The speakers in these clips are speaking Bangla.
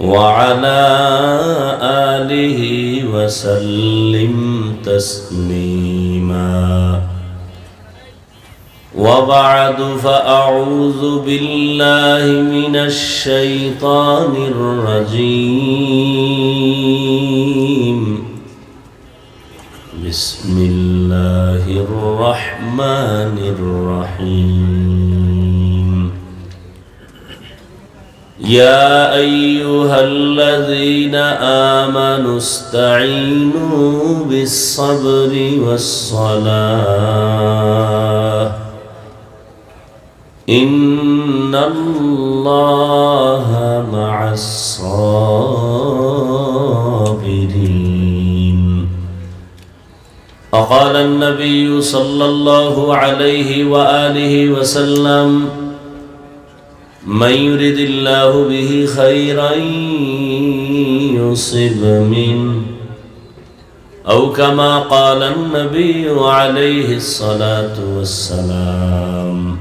وعلى آله وسلم تسليما وبعد فأعوذ بالله من الشيطان الرجيم بسم الله الرحمن الرحيم يا أيها الذين آمنوا استعينوا بالصبر والصلاة إن الله مع الصابرين وقال النبي صلى الله عليه وآله وسلم من يرد الله به خيرا يصب منه أو كما قال النبي عليه الصلاة والسلام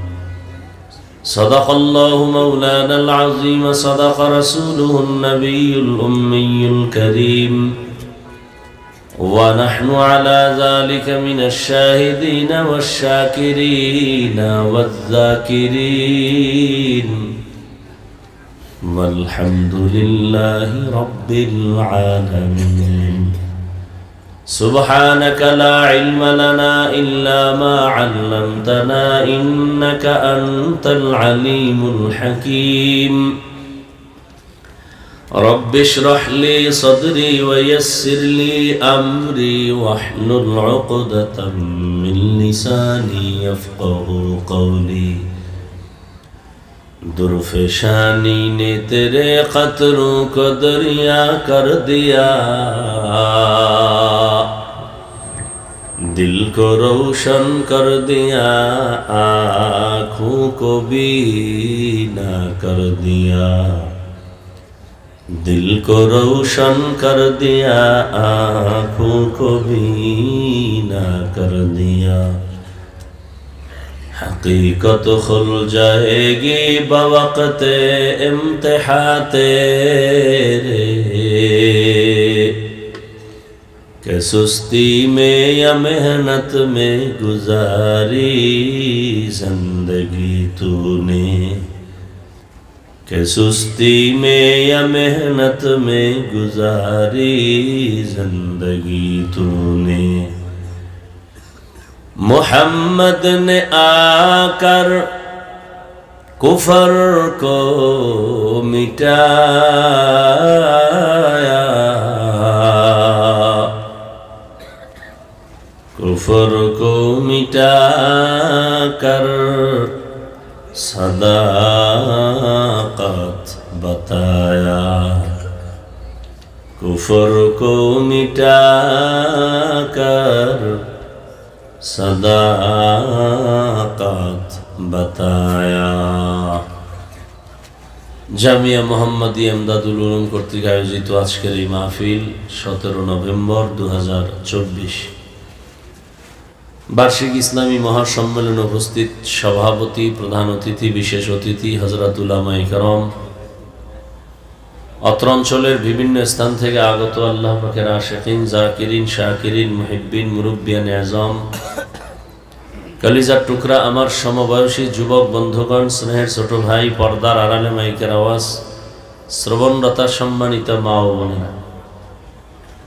صدق الله مولانا العظيم صدق رسوله النبي الأمي الكريم ونحن على ذلك من الشاهدين والشاكرين والذاكرين والحمد لله رب العالمين سبحانك لا علم لنا إلا ما علمتنا إنك أنت العليم الحكيم رب اشرح لي صدري ويسر لي أمري واحلل عقدة من لساني يفقه قولي درفشانی نے تیرے قطروں کو دریا کر دیا دل کو روشن کر دیا آنکھوں کو بینا کر دیا दिल को रोशन कर दिया आँखों को बीना कर दिया हकीकत खुल जाएगी बवक़्त इम्तिहान तेरे के सुस्ती में या मेहनत में गुजारी जिंदगी तूने कि सुस्ती में या मेहनत में गुजारी जिंदगी तूने मोहम्मद ने आकर कुफर को मिटाया कुफर को मिटाकर सदाकत बताया कुफर को मिटाकर सदाकत बताया জামিয়া মোহাম্মদিয়া ইমদাদুল উলুম কর্তৃক আয়োজিত আজকের এই মাহফিল 17 নভেম্বর 2024 বার্ষিক ইসলামী মহাসম্মেলনে উপস্থিত সভাপতি প্রধান অতিথি বিশেষ অতিথি হযরত উলামায়ে কেরাম অত্র অঞ্চলের বিভিন্ন স্থান থেকে আগত আল্লাহ পাকের আশিকিন জাকিরিন শাকিরিন মুহিব্বিন মুরব্বিয়ান আযম কলিজার টুকরা আমার সমবয়সী যুবক বন্ধুগণ স্নেহের ছোট ভাই পর্দার আড়ালে মাইকের আওয়াজ শ্রবণরতা সম্মানিত মা ও বোনেরা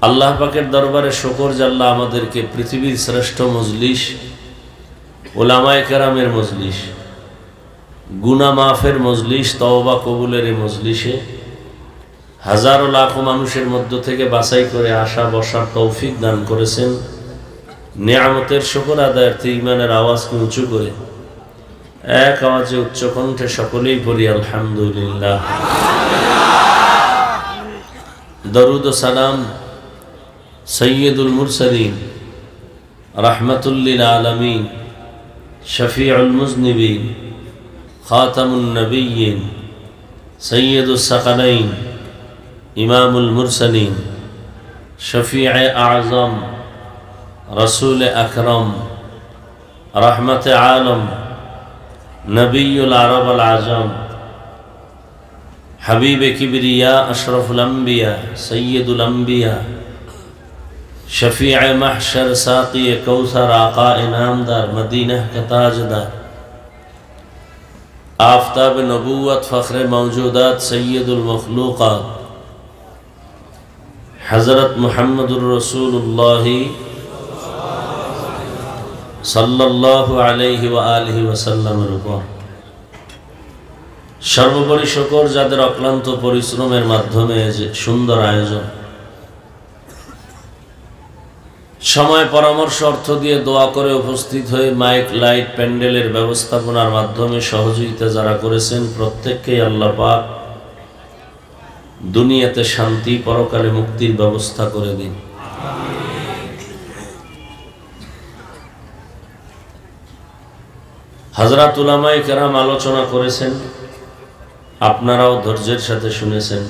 আল্লাহ পাকের দরবারে শুকর যে আল্লাহ আমাদেরকে পৃথিবীর শ্রেষ্ঠ মজলিস উলামায়ে কেরামের মজলিস গুনাহ মাফের মজলিস তওবা কবুলের এই মজলিসে হাজারো লাখো মানুষের মধ্য থেকে বাছাই করে আসা বসার তৌফিক দান করেছেন নিয়ামতের শুকর আদায়ার্থে ঈমানের আওয়াজকে উঁচু করে এক আওয়াজে উচ্চ কণ্ঠে সকলেই পড়ি আলহামদুলিল্লাহ দরুদ ও সালাম সৈয়দুল মুরসালিন রাহমাতুল লিল আলামিন শফিউল মুজনিবিন খাতামুন নবিয়্যিন সৈয়দুস সাকালাইন ইমামুল মুরসালিন শফিয়ে আযম रसूल अकरम रहमत आलम नबीउल अरब अल आजम হাবিব কিবরিয়া আশরাফুল আম্বিয়া সৈয়দুল আম্বিয়া शफीअ महशर साक़ी कौसर आका इनामदार मदीना का ताजदार आफ़ताब नबूवत फ़ख्र मौजूदात सैयदुल मखलूक़ात हज़रत मुहम्मदुर रसूलुल्लाह सल्लल्लाहु अलैहि व आलिहि वसल्लमेर उपর সর্বোপরি শুকর যাদের অক্লান্ত পরিশ্রমের মাধ্যমে যে সুন্দর আয়োজন, সময় পরামর্শ অর্থ দিয়ে দোয়া করে উপস্থিত হয়ে মাইক লাইট প্যান্ডেলের ব্যবস্থাপনার মাধ্যমে সহযোগিতা যারা করেছেন, প্রত্যেককেই আল্লাহ পাক দুনিয়াতে শান্তি পরকালে মুক্তির ব্যবস্থা করে দিন। হযরত উলামায়ে কেরাম আলোচনা করেছেন, আপনারাও ধৈর্যের সাথে শুনেছেন।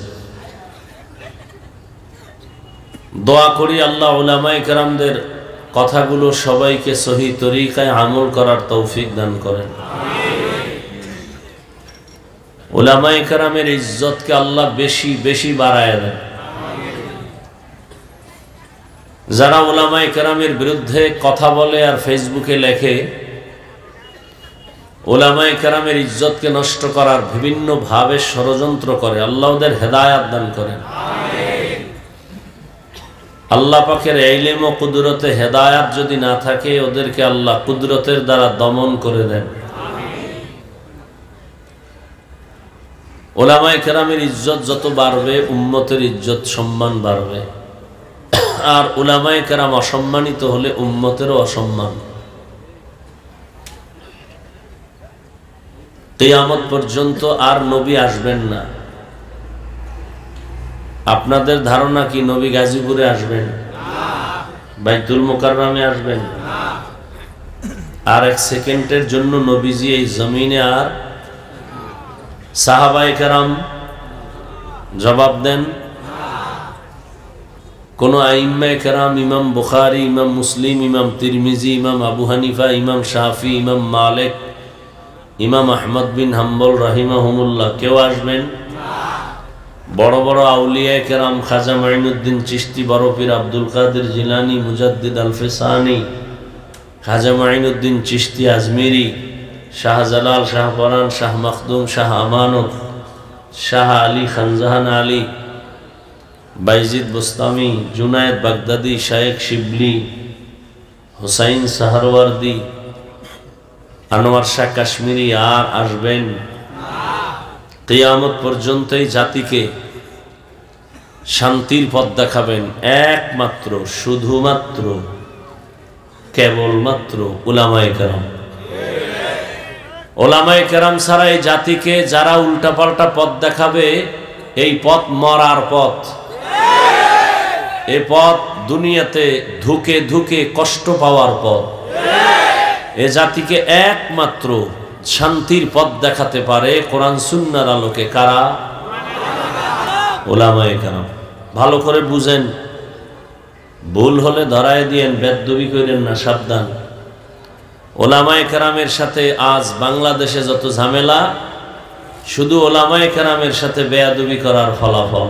দোয়া করি আল্লাহ উলামায়ে কেরামদের কথাগুলো সবাইকে সহি তরিকায় আমল করার তৌফিক দান করেন। উলামায়ে কেরামের ইজ্জতকে আল্লাহ বেশি বেশি বাড়ায় দেন। যারা উলামায়ে কেরামের বিরুদ্ধে কথা বলে আর ফেসবুকে লেখে, উলামায়ে কেরামের ইজ্জতকে নষ্ট করার বিভিন্ন ভাবে ষড়যন্ত্র করে, আল্লাহ ওদের হেদায়াত দান করেন। আল্লাহ পাকের ইলম ও কুদরতে হেদায়াত যদি না থাকে, ওদেরকে আল্লাহ কুদরতের দ্বারা দমন করে দেন। উলামায়ে কেরামের ইজ্জত যত বাড়বে, উম্মতের ইজ্জত সম্মান বাড়বে। আর উলামায়ে কেরাম অসম্মানিত হলে উম্মতেরও অসম্মান। কিয়ামত পর্যন্ত আর নবী আসবেন না। আপনাদের ধারণা কি নবী গাজীপুরে আসবেন? বাইতুল মুকাররমে আসবেন? আর এক সেকেন্ডের জন্য নবীজি এই জমিনে আর সাহাবায়ে কেরাম জবাব দেন? কোন আইম্মায়ে কেরাম, ইমাম বুখারী, ইমাম মুসলিম, ইমাম তিরমিজি, ইমাম আবু হানিফা, ইমাম শাফি, ইমাম মালিক, ইমাম আহমদ বিন হাম্বল রাহিমাহুমুল্লাহ কেউ আসবেন? বড় বড় আউলিয়ায়ে কেরাম, খাজা মাইনুদ্দিন চিশতি, বড় পীর আব্দুল কাদের জিলানী, মুজাদ্দিদ আল-ফিসানি, খাজা মাইনুদ্দিন চিশতি আজমিরি, শাহজালাল, শাহপরান, শাহ মখদুম, শাহ আমানত, শাহ আলী খানজাহান আলী, বাইজিদ বুস্তামি, জুনায়েদ বাগদাদি, শায়েখ শিবলি, হুসাইন সাহারওয়ার্দী, আনোয়ার শাহ কাশ্মীরি আর আসবেন? কিয়ামত পর্যন্ত এই জাতিকে শান্তির পথ দেখাবেন একমাত্র, শুধুমাত্র, কেবলমাত্র উলামায়ে কেরাম। উলামায়ে কেরাম ছাড়া এই জাতিকে যারা উল্টাপাল্টা পথ দেখাবে, এই পথ মরার পথ। এই পথ দুনিয়াতে ধুকে ধুকে কষ্ট পাওয়ার পথ। এ জাতিকে একমাত্র শান্তির পথ দেখাতে পারে কোরআন সুন্নাহর আলোকে কারা? উলামায়ে কেরাম। ভালো করে বুঝেন, ভুল হলে ধরায় দিয়েন, বেদবি করেন না, সাবধান। উলামায়ে কেরামের সাথে আজ বাংলাদেশে যত ঝামেলা, শুধু উলামায়ে কেরামের সাথে বেয়াদবি করার ফলাফল।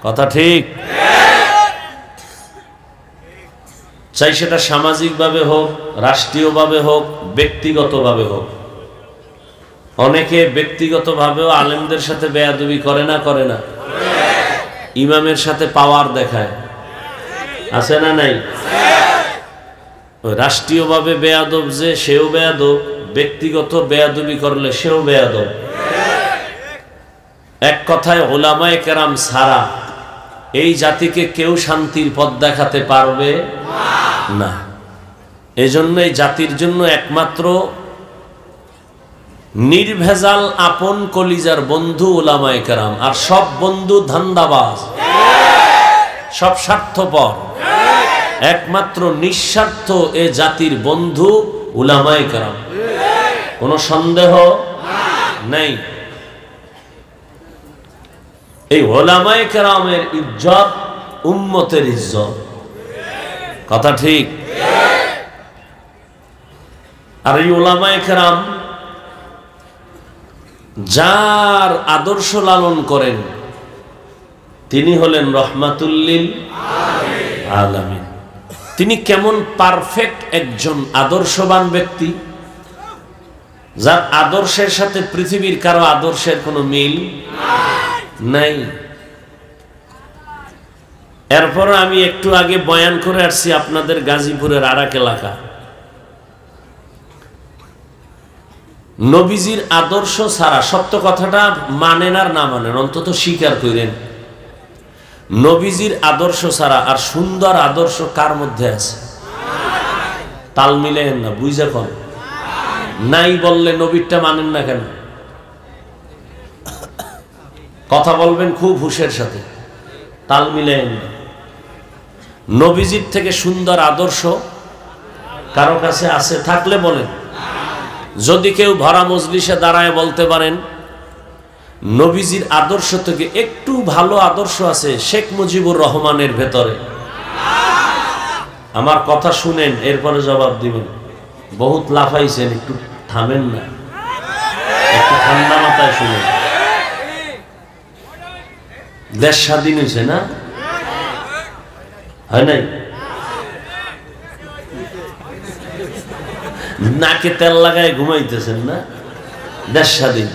কথা ঠিক? চাই সেটা সামাজিকভাবে হোক, রাষ্ট্রীয়ভাবে হোক, ব্যক্তিগতভাবে হোক। অনেকে ব্যক্তিগতভাবেও আলেমদের সাথে বেয়াদবি করে না? করে না? ইমামের সাথে পাওয়ার দেখায়, আছে না নাই? রাষ্ট্রীয়ভাবে বেয়াদব যে, সেও বেয়াদব, ব্যক্তিগত বেয়াদবি করলে সেও বেয়াদব। এক কথায় উলামায়ে কেরাম ছাড়া এই জাতিকে কেউ শান্তির পথ দেখাতে পারবে না। এজন্য এই জাতির জন্য একমাত্র নির্ভেজাল আপন কলিজার বন্ধু উলামায়ে কেরাম। আর সব বন্ধু ধান্দাবাজ, সব স্বার্থপর। একমাত্র নিঃস্বার্থ এ জাতির বন্ধু উলামায়ে কেরাম, কোনো সন্দেহ নেই। এই উলামায়ে কেরামের ইজ্জত উম্মতের ইজ্জত। কথা ঠিক? আর এই উলামায়ে কেরাম যার আদর্শ লালন করেন তিনি হলেন রহমাতুল লিল আলামিন। তিনি কেমন পারফেক্ট একজন আদর্শবান ব্যক্তি, যার আদর্শের সাথে পৃথিবীর কারো আদর্শের কোনো মিল নাই। এরপর আমি একটু আগে বয়ান করে আসছি আপনাদের গাজীপুরের আরাক এলাকা। নবীজির আদর্শ ছাড়া, সত্য কথাটা মানেন আর না মানেন অন্তত স্বীকার করেন, নবীজির আদর্শ ছাড়া আর সুন্দর আদর্শ কার মধ্যে আছে? তাল মিলেন না, বুঝা কম নাই বললে নবীরটা মানেন না কেন? কথা বলবেন খুব হুঁশের সাথে, তাল মিলেন না। নবীজির থেকে সুন্দর আদর্শ কারো কাছে আছে? থাকলে বলেন। যদি কেউ ভরা মজলিসে দাঁড়ায় বলতে পারেন নবীজির আদর্শ থেকে একটু ভালো আদর্শ আছে শেখ মুজিবুর রহমানের ভেতরে, আমার কথা শুনেন এরপরে জবাব দিবেন। বহুত লাফাইছেন, একটু থামেন না, একটু ঠান্ডা মাথায় শুনেন। দেশ স্বাধীন হয়েছে না? হয় নাই? নাকে তেল লাগায় ঘুমাইতেছেন না? দেশ স্বাধীন।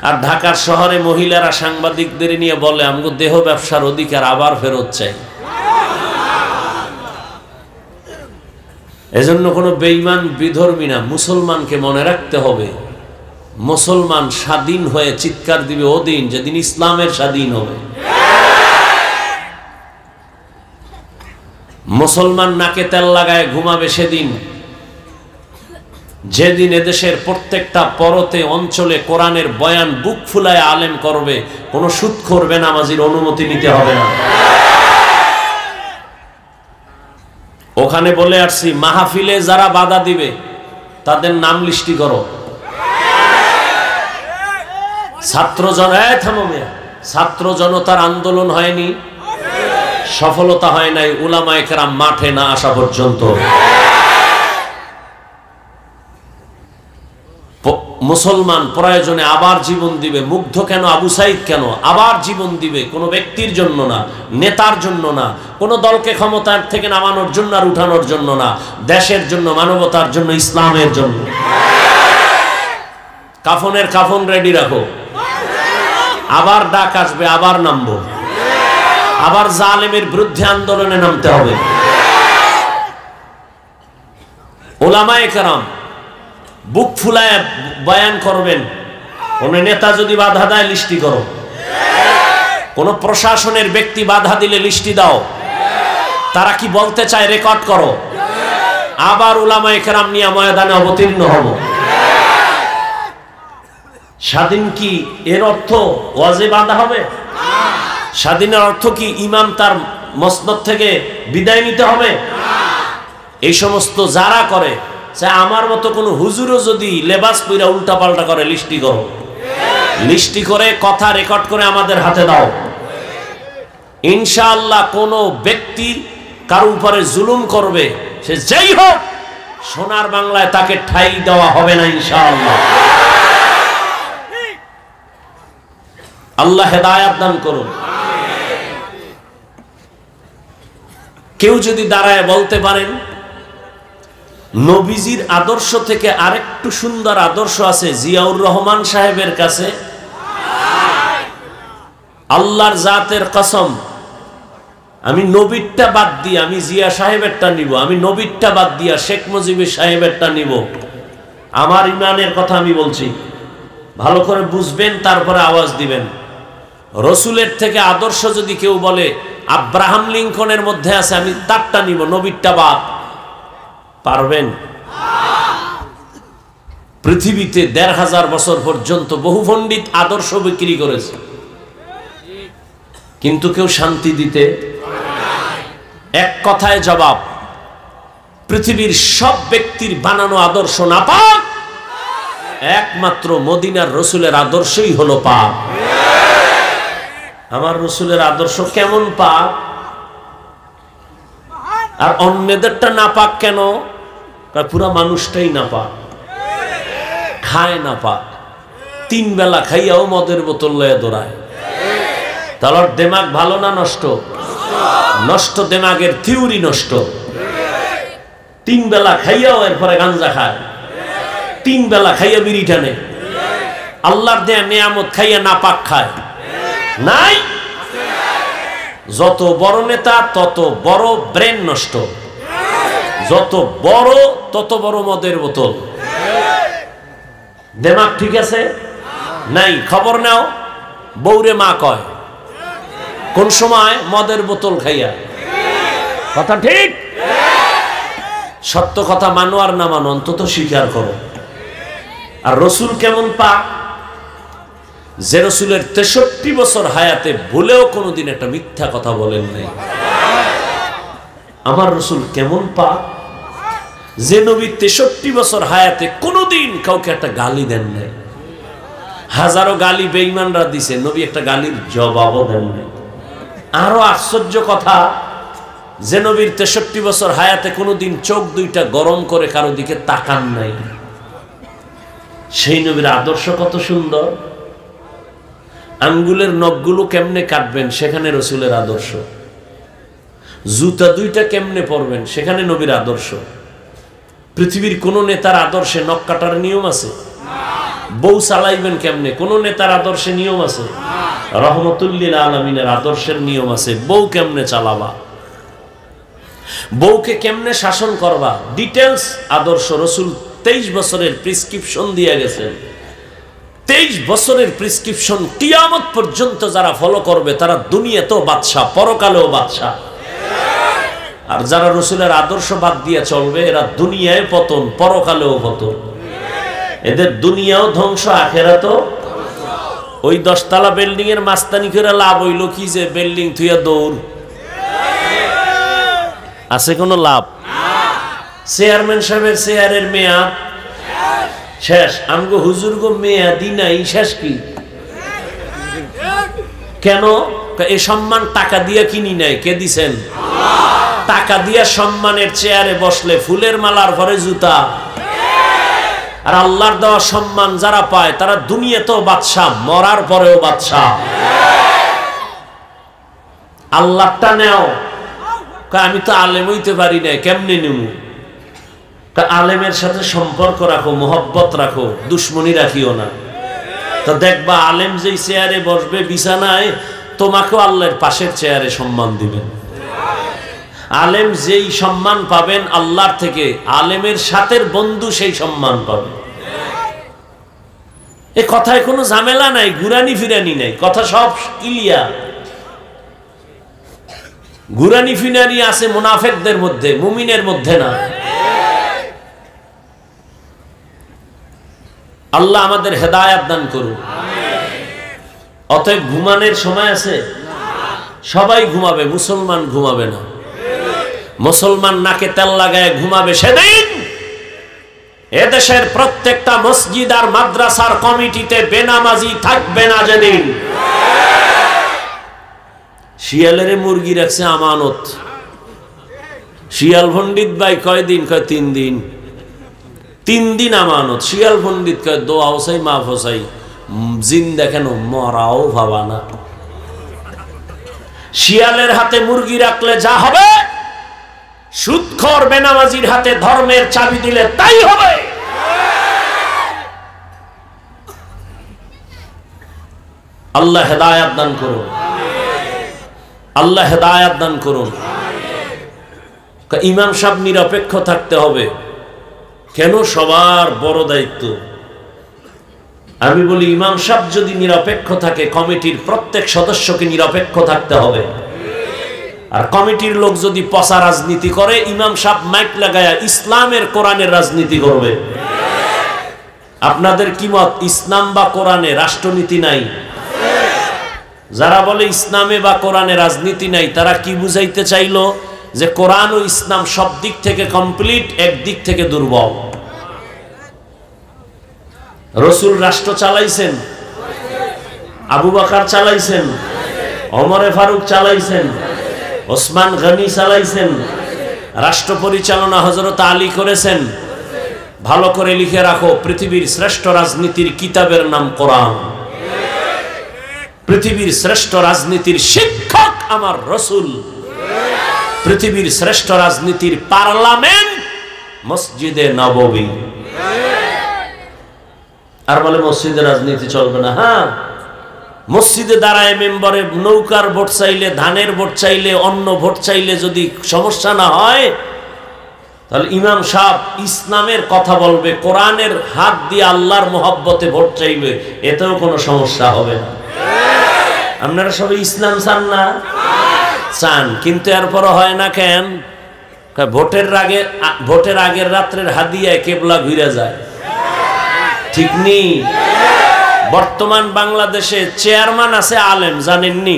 আর ঢাকার শহরে মহিলারা সাংবাদিকদের নিয়ে বলে আমগো দেহ ব্যবসার অধিকার আবার ফেরত চাই। এজন্য কোনো বেঈমান বিধর্মী না, মুসলমানকে মনে রাখতে হবে মুসলমান স্বাধীন হয়ে চিৎকার দিবে ওদিন যেদিন ইসলামের স্বাধীন হবে। মুসলমান নাকে তেল লাগায় ঘুমাবে সেদিন যেদিন এদেশের প্রত্যেকটা পরতে অঞ্চলে কোরআনের বয়ান বুক ফুলায় আলেম করবে, কোনো সুদখোর বেনামাজির অনুমতি নিতে হবে না। ওখানে বলে আসছি মাহফিলে যারা বাধা দিবে তাদের নাম লিস্টি করো। ছাত্র জনতার আন্দোলন হয়নি, সফলতা হয় নাই উলামায়ে কেরাম মাঠে না আসা পর্যন্ত। মুসলমান প্রয়োজনে আবার জীবন দিবে। মুগ্ধ কেন? আবু সাইদ কেন আবার জীবন দিবে? কোনো ব্যক্তির জন্য না, নেতার জন্য না, কোনো দলকে ক্ষমতার থেকে নামানোর জন্য আর উঠানোর জন্য না, দেশের জন্য, মানবতার জন্য, ইসলামের জন্য। কাফনের কাফন রেডি রাখো, আবার ডাক আসবে, আবার নামবো, আবার জালেমের বিরুদ্ধে আন্দোলনে নামতে হবে। উলামায়ে কেরাম বুক ফুলায় বয়ান করবেন। কোন নেতা যদি বাধা দেয় লিস্টি করো, কোন প্রশাসনের ব্যক্তি বাধা দিলে লিস্টি দাও। তারা কি বলতে চায় রেকর্ড করো, আবার উলামায়ে কেরাম নিয়ে ময়দানে অবতীর্ণ হব। স্বাধীন কি এর অর্থ ওয়াজে বাধা হবে? স্বাধীনের অর্থ কি ইমাম তার মসনদ থেকে বিদায় নিতে হবে? এই সমস্ত যারা করে, আমার মতো কোন হুজুরও যদি লেবাস পইরা উল্টা পাল্টা করে লিস্টি করো, লিস্টি করে কথা রেকর্ড করে আমাদের হাতে দাও। ইনশাআল্লাহ কোন ব্যক্তি কারো উপরে জুলুম করবে, সে যেই হোক, সোনার বাংলায় তাকে ঠাঁই দেওয়া হবে না ইনশাআল্লাহ। আল্লাহ হেদায়েত দান করুন। কেউ যদি দাঁড়ায় বলতে পারেন নবীজির আদর্শ থেকে আরেকটু সুন্দর আদর্শ আছে জিয়াউর রহমান সাহেবের কাছে, আল্লাহর জাতের কসম আমি নবীরটা বাদ দিয়ে আমি জিয়া সাহেবেরটা নিব, আমি নবীরটা বাদ দিয়া শেখ মুজিবুর সাহেবেরটা নিব। আমার ইমানের কথা আমি বলছি, ভালো করে বুঝবেন, তারপরে আওয়াজ দিবেন। রসুলের থেকে আদর্শ যদি কেউ বলে আব্রাহাম লিঙ্কনের মধ্যে আছে, আমি তারটা নিব, নবীরটা বাদ। পারবেন? পৃথিবীতে ১৫০০ বছর পর্যন্ত বহু পণ্ডিত আদর্শ বিক্রি করেছে, কিন্তু কেউ শান্তি দিতে। এক কথায় জবাব, পৃথিবীর সব ব্যক্তির বানানো আদর্শ নাপাক, একমাত্র মদিনার রসুলের আদর্শই হলো পাক। আমার রসুলের আদর্শ কেমন পাক? আর অন্যদেরটা নাপাক কেন? পুরা মানুষটাই নাপাক, খায় নাপাক, তিন বেলা খাইয়াও মদের বোতল লয়ে দৌড়ায়। তাহলে দেমাগ ভালো না নষ্ট? নষ্ট, দেমাগের থিওরি নষ্ট। তিন বেলা খাইয়াও এরপরে গাঞ্জা খায়, তিন বেলা খাইয়া বিড়ি টানে, আল্লাহর দেয়া নিয়ামত খাইয়া নাপাক খায়। নাই? যত বড় নেতা তত বড় ব্রেন নষ্ট, যত বড় তত বড় মদের বোতল। দেমাগ ঠিক আছে? নাই। খবর নাও, বউরে মা কয় কোন সময়? মদের বোতল খাইয়া। কথা ঠিক? সত্য কথা মানো আর না মানো, অন্তত স্বীকার করো। আর রসুল কেমন পাক, যে রসুলের 63 বছর হায়াতে ভুলেও কোনোদিন একটা মিথ্যা কথা বলেন নাই। আমার রসুল কেমন পাক, যে নবী 63 বছর হায়াতে কোনোদিন কাউকে একটা গালি দেন নাই। হাজারো গালি বেঈমানরা দিছে, নবী একটা গালির জবাবও দেন নাই। আরো আশ্চর্য কথা, যে নবীর 63 বছর হায়াতে কোনোদিন চোখ দুইটা গরম করে কারো দিকে তাকান নাই। সেই নবীর আদর্শ কত সুন্দর। আঙ্গুলের নখগুলো কেমনে কাটবেন, সেখানে রসুলের আদর্শ। জুতা দুইটা কেমনে পরবেন, সেখানে নবীর আদর্শ। পৃথিবীর কোন নেতার আদর্শে নখ কাটার নিয়ম আছে? বউ চালাইবেন কেমনে, কোন নেতার আদর্শে নিয়ম আছে? রহমতুল্লিল আলামিনের আদর্শের নিয়ম আছে। বউ কেমনে চালাবা, বউকে কেমনে শাসন করবা, ডিটেলস আদর্শ রসুল 23 বছরের প্রেসক্রিপশন দিয়ে গেছেন। 23 বছরের প্রেসক্রিপশন কিয়ামত পর্যন্ত যারা ফলো করবে তারা দুনিয়াতেও বাদশা, পরকালেও বাদশা। আর যারা রসুলের আদর্শ বাদ দিয়ে চলবে এরা দুনিয়ায় পতন, পরকালেও পতন। এদের দুনিয়াও ধ্বংস, আখেরাতও। ওই 10 তলা বিল্ডিং এর মাস্তানি করে লাভ হইল কি, যে বিল্ডিং থুইয়া দৌড়, আছে কোনো লাভ? চেয়ারম্যান সাহেবের চেয়ারের মেয়াদ শেষ, আমগো হুজুর গো মেয়াদি নাই, শেষ কি? কেন? এই সম্মান টাকা দিয়া কিনি নাই, কে দিছেন? টাকা দিয়া সম্মানের চেয়ারে বসলে ফুলের মালার পরে জুতা। আর আল্লাহর দেওয়া সম্মান যারা পায় তারা দুনিয়াতেও বাদশা, মরার পরেও বাদশা। আল্লাহটা নেও। আমি তো আলেম হইতে পারি না, কেমনে নেবো? আলেমের সাথে সম্পর্ক রাখো, মোহব্বত রাখো, দুশ্মনী রাখিও না। তো দেখবা আলেম যেই চেয়ারে বসবে বিছানায়, তোমাকেও আল্লাহর পাশের চেয়ারে সম্মান দিবেন। আলেম যেই সম্মান পাবেন আল্লাহর থেকে, আলেমের সাথের বন্ধু সেই সম্মান পাবে। এ কথায় কোনো ঝামেলা নাই, ঘুরানি ফিরানি নাই, কথা সব ক্লিয়ার। ঘুরানি ফিরানি আছে মুনাফিকদের মধ্যে, মুমিনের মধ্যে না। আল্লাহ আমাদের হেদায়েত দান করুন। অতএব ঘুমানোর সময় আছে? সবাই ঘুমাবে, মুসলমান ঘুমাবে না। মুসলমান নাকে তেল লাগায় ঘুমাবে সেদিন এদেশের প্রত্যেকটা মসজিদ আর মাদ্রাসার কমিটিতে বেনামাজি থাকবে না যেদিন। শিয়ালের মুরগি রাখছে আমানত। শিয়াল পণ্ডিত ভাই কয়দিন? কয় 3 দিন। 3 দিন আমানত। শিয়াল পণ্ডিত কয় দোয়া হোসাই মাফ হোসাই, জিন দেখেন মরাও ভাবা না। শিয়ালের হাতে মুরগি রাখলে যা হবে, সুদখোর বেনামাজির হাতে ধর্মের চাবি দিলে তাই হবে। আল্লাহ হেদায়েত দান করুন, আল্লাহ হেদায়েত দান করুন। ইমাম সাহেব নিরপেক্ষ থাকতে হবে কেন? সবার বড় দায়িত্ব। আমি বলি ইমাম সাহেব যদি নিরপেক্ষ থাকে, কমিটির প্রত্যেক সদস্যকে নিরপেক্ষ থাকতে হবে। আর কমিটির লোক যদি পচা রাজনীতি করে, ইমাম সাহেব মাইক লাগায়া ইসলামের কোরআনের রাজনীতি করবে। আপনাদের কি মত? ইসলাম বা কোরআনে রাষ্ট্রনীতি নাই? যারা বলে ইসলামে বা কোরআনে রাজনীতি নাই, তারা কি বুঝাইতে চাইলো? যে কোরআন ও ইসলাম সব দিক থেকে কমপ্লিট, এক দিক থেকে দুর্বল। রসুল রাষ্ট্র চালাইছেন, আবু বকর চালাইছেন, ওমরে ফারুক চালাইছেন, ওসমান গনি চালাইছেন, রাষ্ট্র পরিচালনা হযরত আলী করেছেন, ভালো করে লিখে রাখো, পৃথিবীর শ্রেষ্ঠ রাজনীতির কিতাবের নাম কোরআন। পৃথিবীর শ্রেষ্ঠ রাজনীতির শিক্ষক আমার রাসূল। পৃথিবীর শ্রেষ্ঠ রাজনীতির পার্লামেন্ট মসজিদে নববী। আর বলে মসজিদে রাজনীতি চলবে না। হ্যাঁ, মসজিদে দাঁড়ায় মেম্বারে নৌকার ভোট চাইলে, ধানের ভোট চাইলে, অন্য ভোট চাইলে যদি সমস্যা না হয়, তাহলে ইমাম সাহেব ইসলামের কথা বলবে, কোরআনের হাত দিয়ে আল্লাহর মোহাব্বতে ভোট চাইবে, এতেও কোনো সমস্যা হবে না। আপনারা সবাই ইসলাম চান না? চান, কিন্তু এরপর হয় না কেন? ভোটের আগের রাত্রের হাদিয়ায় কেবলা ঘুরে যায়। ঠিক নেই? বর্তমান বাংলাদেশে চেয়ারম্যান আছে আলেম, জানেননি?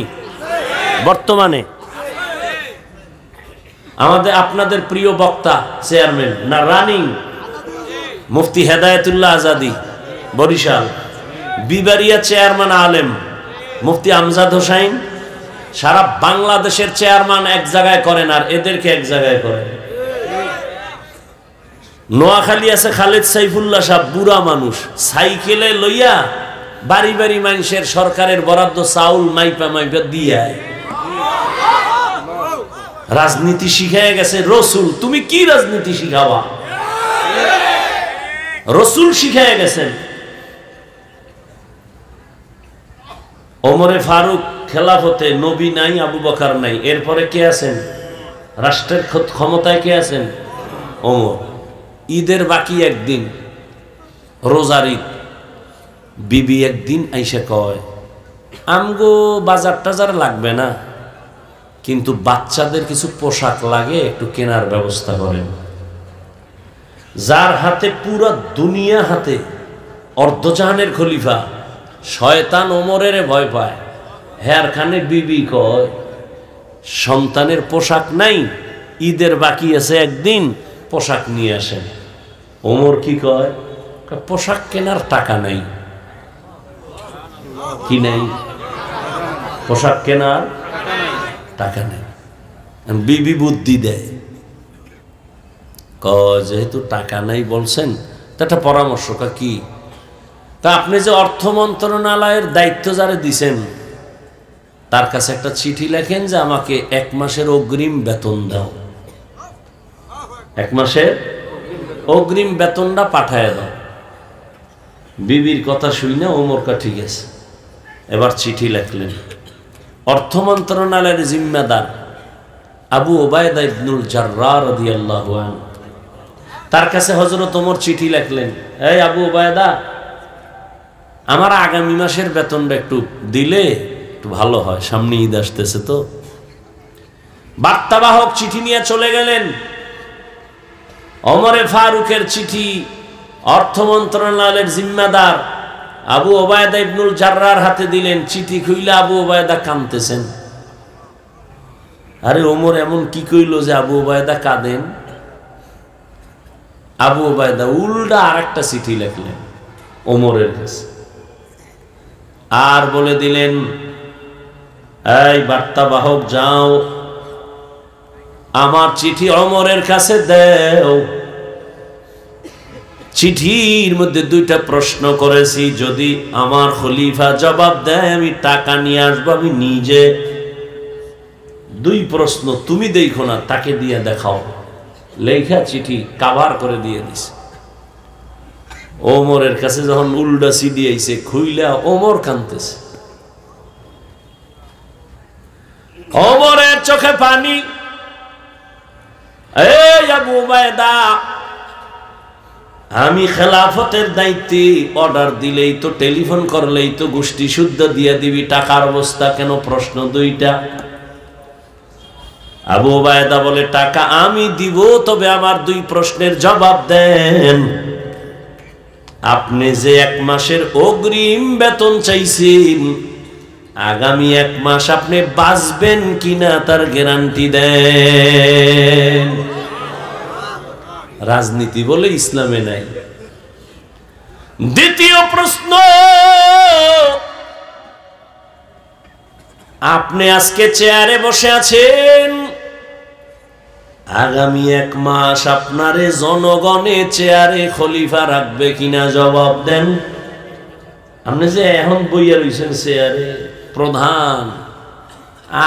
বর্তমানে আপনাদের প্রিয় বক্তা চেয়ারম্যান না রানিং মুফতি হেদায়েতুল্লাহ আজাদি বরিশাল, বিবারিয়া চেয়ারম্যান আলেম মুফতি আমজাদ হোসাইন। সারা বাংলাদেশের চেয়ারম্যান এক জায়গায় করেন আর এদেরকে এক জায়গায় করেন। নোয়াখালী আছে খালেদ সাইফুল্লাহ সাহেব, বুড়া মানুষ, সাইকেলে লইয়া বাড়ি বাড়ি মানুষের সরকারের বরাদ্দ চাউল মাইপা মাইপা দিয়ে রাজনীতি শিখায় গেছে রসুল। তুমি কি রাজনীতি শিখাবা? রসুল শিখায় গেছেন। ওমরে ফারুক খেলাফতে, নবী নাই, আবু বকর নাই, এরপরে কে আছেন? রাষ্ট্রের ক্ষমতায় কে আছেন? ওমর। ঈদের বাকি একদিন, রোজার ঈদ, বিবি একদিন আইসা কয়, আমগো বাজার টাজার লাগবে না, কিন্তু বাচ্চাদের কিছু পোশাক লাগে, একটু কেনার ব্যবস্থা করেন। যার হাতে পুরো দুনিয়া হাতে, অর্ধজাহানের খলিফা, শয়তান ওমরের ভয় পায়। হ্যার খানে বিবি কয়, সন্তানের পোশাক নাই, ঈদের বাকি আছে একদিন, পোশাক নিয়ে আসেন। ওমর কি কয়? পোশাক কেনার টাকা নাই। কি নাই? পোশাক কেনার টাকা নেই। বিবি বুদ্ধি দেয়, যেহেতু টাকা নাই বলছেন, তা একটা পরামর্শ। কি? তা আপনি যে অর্থ মন্ত্রণালয়ের দায়িত্ব যারা দিছেন, তার কাছে একটা চিঠি লেখেন যে আমাকে 1 মাসের অগ্রিম বেতন দাও, 1 মাসের অগ্রিম বেতনটা পাঠায় দাও। বিবির কথা শুনে ওমর কা ঠিক আছে। এবার চিঠি লেখলেন। অর্থ মন্ত্রণালয়ের জিম্মেদার আবু ওবায়দা ইবনুল জাররাহ রাদিয়াল্লাহু আনহু, তার কাছে হযরত ওমর চিঠি লেখলেন, এই আবু ওবায়দা, আমার আগামী মাসের বেতনটা একটু দিলে একটু ভালো হয়, সামনে ঈদ আসতেছে তো। বার্তাবাহক চিঠি নিয়ে চলে গেলেন। ওমরে ফারুকের চিঠি অর্থ মন্ত্রণালয়ের জিম্মেদার আবু ওবায়দা ইবনুল জাররাহর হাতে দিলেন। চিঠি খুইলে আবু ওবায়দা কাঁদতেছেন। আরে ওমর এমন কি কইল যে আবু ওবায়দা কাঁদেন? আবু ওবায়দা উল্টা আরেকটা চিঠি লিখলেন ওমরের কাছে, আর বলে দিলেন, এই বার্তাবাহক যাও, আমার চিঠি ওমরের কাছে দাও। চিঠির মধ্যে 2টা প্রশ্ন করেছি, যদি আমার খলিফা জবাব দেয় আমি টাকা নিয়ে আসবো, আমি নিজে। 2 প্রশ্ন, তুমি দেখো না, তাকে দিয়ে দেখাও। লেখা চিঠি কাভার করে দিয়ে দিছে। ওমরের কাছে যখন উল্টা সিডি আইছে, খুইলা ওমর কাঁদতেছে। ওমরের চোখে পানি। এই আবু ওবায়দা, আমি খেলাফতের দায়িত্বে, অর্ডার দিলেই তো, টেলিফোন করলেই তো গোষ্ঠী শুদ্ধ দিয়ে দিবি, টাকার অবস্থা কেন? প্রশ্ন 2টা। আবু ওবায়দা বলে, টাকা আমি দিব, তবে আমার 2 প্রশ্নের জবাব দেন। আপনি যে 1 মাসের অগ্রিম বেতন চাইছেন, আগামী 1 মাস আপনি বাঁচবেন কিনা তার গ্যারান্টি দেন। রাজনীতি বলে ইসলামে নাই। দ্বিতীয় প্রশ্ন, আপনি আজকে চেয়ারে বসে আছেন, আগামী 1 মাস আপনারে জনগণে চেয়ারে খলিফা রাখবে কিনা জবাব দেন। আপনি যে এখন বইয়া রইছেন চেয়ারে প্রধান,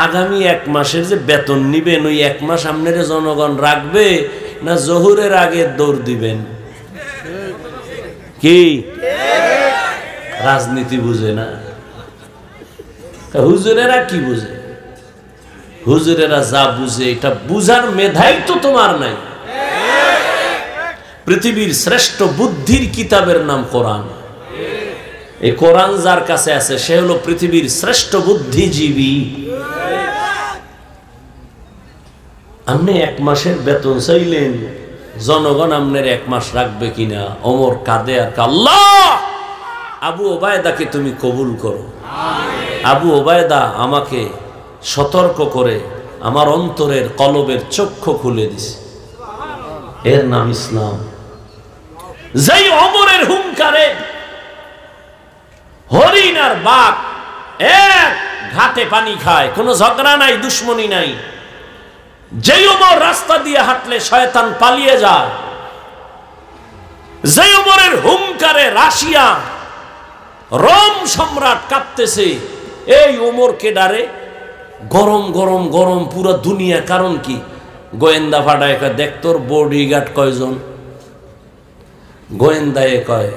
আগামী 1 মাসের যে বেতন নিবেন ওই 1 মাস আপনারে জনগণ রাখবে না জহুরের আগে দৌড় দিবেন? কি রাজনীতি বুঝে না হুজুরেরা? কি বুঝে হুজুরেরা? যা বুঝে এটা বুঝার মেধাই তো তোমার নাই। পৃথিবীর শ্রেষ্ঠ বুদ্ধির কিতাবের নাম কোরআন। এই কোরআন যার কাছে আছে সে হলো পৃথিবীর শ্রেষ্ঠ বুদ্ধিজীবী। আপনি 1 মাসের বেতন চাইলেন, জনগণ আপনার 1 মাস রাখবে কিনা? ওমর কাঁদে আর আল্লাহ, আবু ওবায়দাকে তুমি কবুল করো। আবু ওবায়দা আমাকে সতর্ক করে আমার অন্তরের কলবের চক্ষু খুলে দিছে, এর নাম ইসলাম। যেই ওমরের হুঙ্কারে হরিণ আর বাঘ এক ঘাটে পানি খায়, কোনো ঝগড়া নাই, দুশ্মনী নাই। যেই ওমর রাস্তা দিয়ে হাঁটলে শয়তান পালিয়ে যায়, যেই ওমরের হুঙ্কারে রাশিয়া রোম সম্রাট কাঁপতেছে, এই ওমরকে ডারে গরম গরম গরম পুরো দুনিয়া। কারণ কি? গোয়েন্দা ফাটায় কয়, দেখ তোর বডিগার্ড কয়জন? গোয়েন্দায় কয়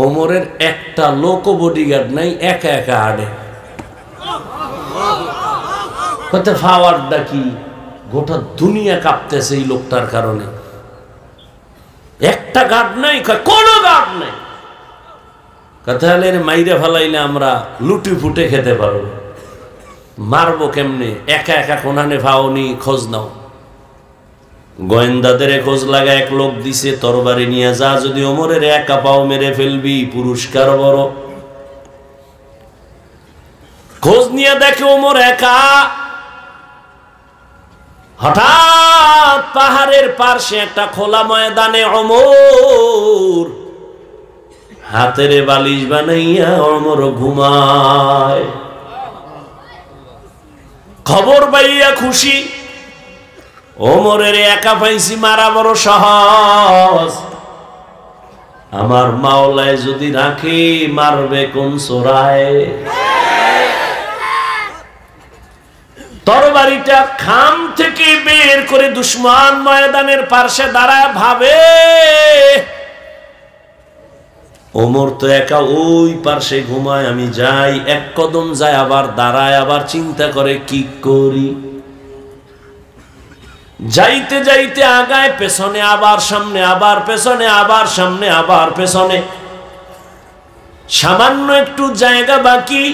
ওমরের একটা লোকও বডিগার্ড নাই, একা একা হাঁটে। কত ফাওয়ারটা কি? গোটা দুনিয়া কাঁপতেছে এই লোকটার কারণে। একটা গার্ড নাই, কোনো গার্ড নাই। কথা হলে মাইরে ফেলাইলে আমরা লুটি ফুটে খেতে পারবো, মারবো কেমনে? একা একা কোনানে ফাওনি, খোঁজ নাও। গোয়েন্দাদের খোঁজ লাগা এক লোক দিছে, তরবারি নিয়ে যা, যদি ওমরের একা পাও মেরে ফেলবি, পুরস্কার বড়। খোঁজ নিয়ে দেখে ওমর একা। হঠাৎ পাহাড়ের পার্শ্বে একটা খোলা ময়দানে ওমর হাতের বালিশ বানাইয়া ওমর ঘুমায়। খবর পাইয়া খুশি, ওমরের একা পাইছি, মারা বড় সহজ। আমার মাওলায় যদি রাখে মারবে কোন চোরায়? তরবারিটা খাম থেকে বের করে দুশ্মন ময়দানের পার্শ্বে দাঁড়ায় ভাবে, ওমর তো একা ওই পার্শ্বে ঘুমায়, আমি যাই। 1 কদম যায়, আবার দাঁড়ায়, আবার চিন্তা করে কি করি। যাইতে যাইতে আগায়, পেছনে আবার সামনে, আবার পেছনে, আবার সামনে, আবার পেছনে। সামান্য একটু জায়গা বাকি,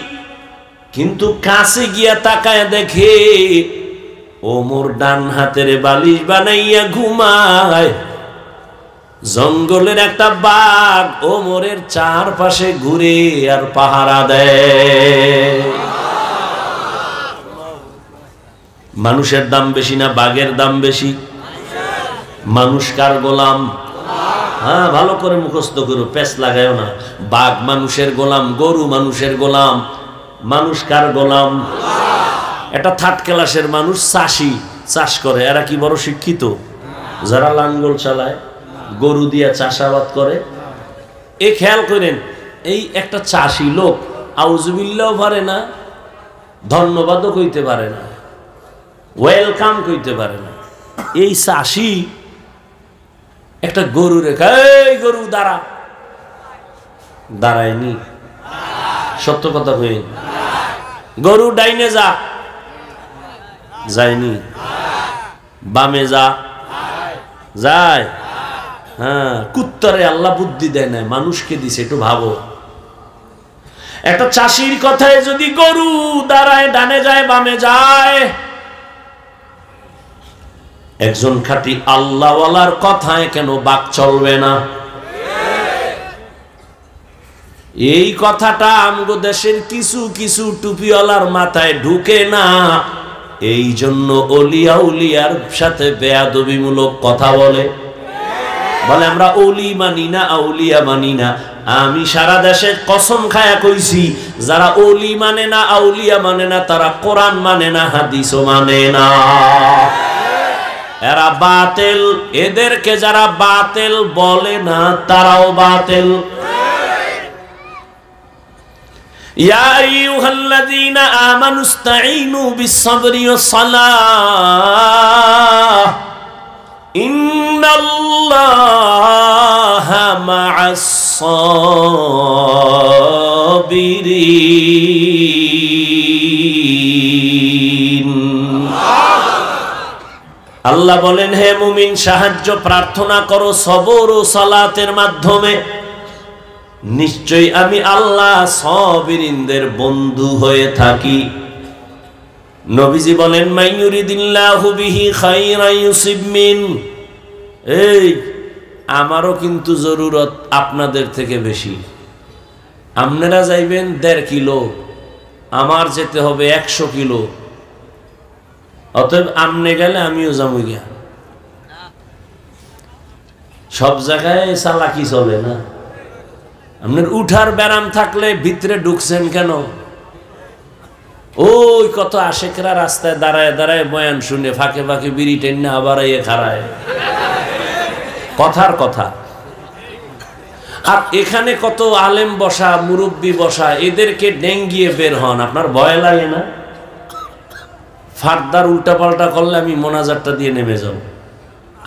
কিন্তু কাছে গিয়া তাকায় দেখে ওমর ডান হাতের বালিশ বানাইয়া ঘুমায়। জঙ্গলের একটা বাঘ ওমরের চারপাশে ঘুরে আর পাহারা দেয়। মানুষের দাম বেশি না বাঘের দাম বেশি? মানুষ কার গোলাম? হ্যাঁ, ভালো করে মুখস্থ করো, পেছ লাগায়ও না। বাঘ মানুষের গোলাম, গরু মানুষের গোলাম। মানুষ কার গোলাম? এটা 3rd ক্লাসের মানুষ, চাষি, চাষ করে। এরা কি বড় শিক্ষিত? যারা লাঙ্গল চালায়, গরু দিয়া চাষাবাদ করে। এ খেয়াল করেন, এই একটা চাষি লোক আউযুবিল্লাহ পারে না, ধন্যবাদও কইতে পারে না, ওয়েলকাম কইতে পারে না। এই চাষি একটা গরু রেখা, এই গরু দাঁড়া, দাঁড়ায়নি। সত্য কথা কই, গরু ডাইনে যা, যায়নি। বামে যা, যায়। হ্যাঁ, কুত্তারে আল্লাহ বুদ্ধি দেয় না, মানুষকে দিছে। একটু ভাবো, একটা চাষির কথায় যদি গরু দাঁড়ায়, ডানে যায়, বামে যায়। একজন খাঁটি আল্লাহওয়ালার কথায় কেন বাক চলবে না? এই কথাটা আমগো দেশের কিছু কিছু টুপিওয়ালার মাথায় ঢুকে না। এই জন্য ওলিয়া উলিয়ার সাথে বেয়াদবিমূলক কথা বলে। আমরা ওলি মানি না, আউলিয়া মানি না। আমি সারা দেশে কসম খায়া কইছি, যারা ওলি মানে না, আউলিয়া মানে না, তারা কোরআন মানে না, হাদিসও মানে না। এরা বাতিল, এদেরকে যারা বাতিল বলে না তারাও বাতিল। ইয়া আইয়ুহাল্লাযীনা আমানুস্তাঈনু বিস-সাবরি ওয়াস-সালাহ ইন্নাল্লাহা মা'আস-সাবিরিন। আল্লাহ বলেন, হে মুমিন, সাহায্য প্রার্থনা করো সবর ও সালাতের মাধ্যমে, নিশ্চয়ই আমি আল্লাহ সাবিরিনদের বন্ধু হয়ে থাকি। নবীজি বলেন, মাইয়ুরিদিল্লাহু বিহি খায়রান ইউসিব মিন। এই আমারও কিন্তু জরুরত আপনাদের থেকে বেশি। আপনারা যাইবেন 1.5 কিলো, আমার যেতে হবে 100 কিলো। অতএব আমনে গেলে আমিও যাবো গিয়া। সব জায়গায় চালাকি চলে না। আপনার উঠার ব্যারাম থাকলে ভিতরে ঢুকছেন কেন? ওই কত আশেকরা রাস্তায় দাঁড়ায় দাঁড়ায় বয়ান শুনে ফাঁকে ফাঁকে বিড়ি টেনে আবার খাড়ায়, কথার কথা। আর এখানে কত আলেম বসা, মুরব্বী বসা, এদেরকে ডেঙ্গিয়ে বের হন, আপনার ভয় লাগে না? ফারদার উল্টা পাল্টা করলে আমি মোনাজাতটা দিয়ে নেমে যাব।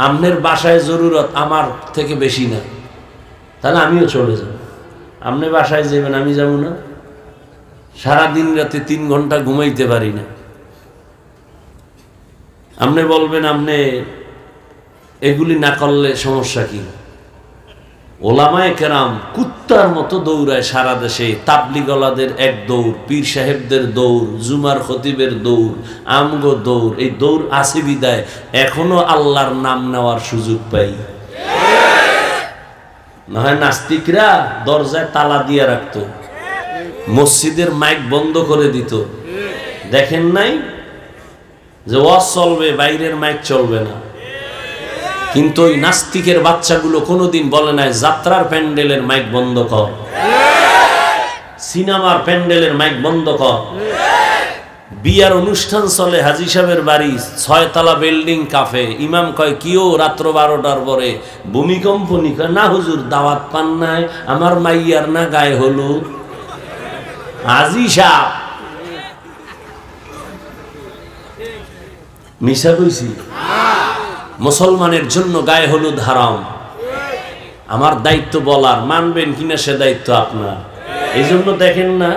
আপনার বাসায় জরুরত আমার থেকে বেশি না, তাহলে আমিও চলে যাব। আপনি বাসায় যাবেন, আমি যাব না? সারাদিন রাতে 3 ঘন্টা ঘুমাইতে পারি না। আপনি বলবেন আপনি এগুলি না করলে সমস্যা কি? ওলামায়ে কেরাম কুত্তার মতো দৌড়ায় সারা দেশে। তাবলিগওয়ালাদের এক দৌড়, পীর সাহেবদের দৌড়, জুমার খতিবের দৌড়, আমগো দৌড়। এই দৌড় আছে বিদায় এখনো আল্লাহর নাম নেওয়ার সুযোগ পাই। না হয় নাস্তিকরা দরজায় তালা দিয়ে রাখতো, মসজিদের মাইক বন্ধ করে দিত। দেখেন নাই যে ওয়াজ চলবে, বাইরের মাইক চলবে না। কিন্তু ওই নাস্তিকের বাচ্চাগুলো কোনোদিন বলে নাই যাত্রার প্যান্ডেলের মাইক বন্ধ কর, সিনেমার প্যান্ডেলের মাইক বন্ধ কর। বিয়ার অনুষ্ঠান চলে, হাজী সাহেবের বাড়ি, 6 তলা বিল্ডিং, কাফে। ইমাম কয় কিও রাত্র 12টার পরে ভূমিকম্প নি? না হুজুর, দাওয়াত পান নাই, আমার মাইয়ার না গায়ে হলুদ। হাজী সাহেব মিশা কইছি? মুসলমানের জন্য গায়ে হলুদ হারাম। আমার দায়িত্ব বলার, মানবেন কিনা সে দায়িত্ব আপনার। এই জন্য দেখেন না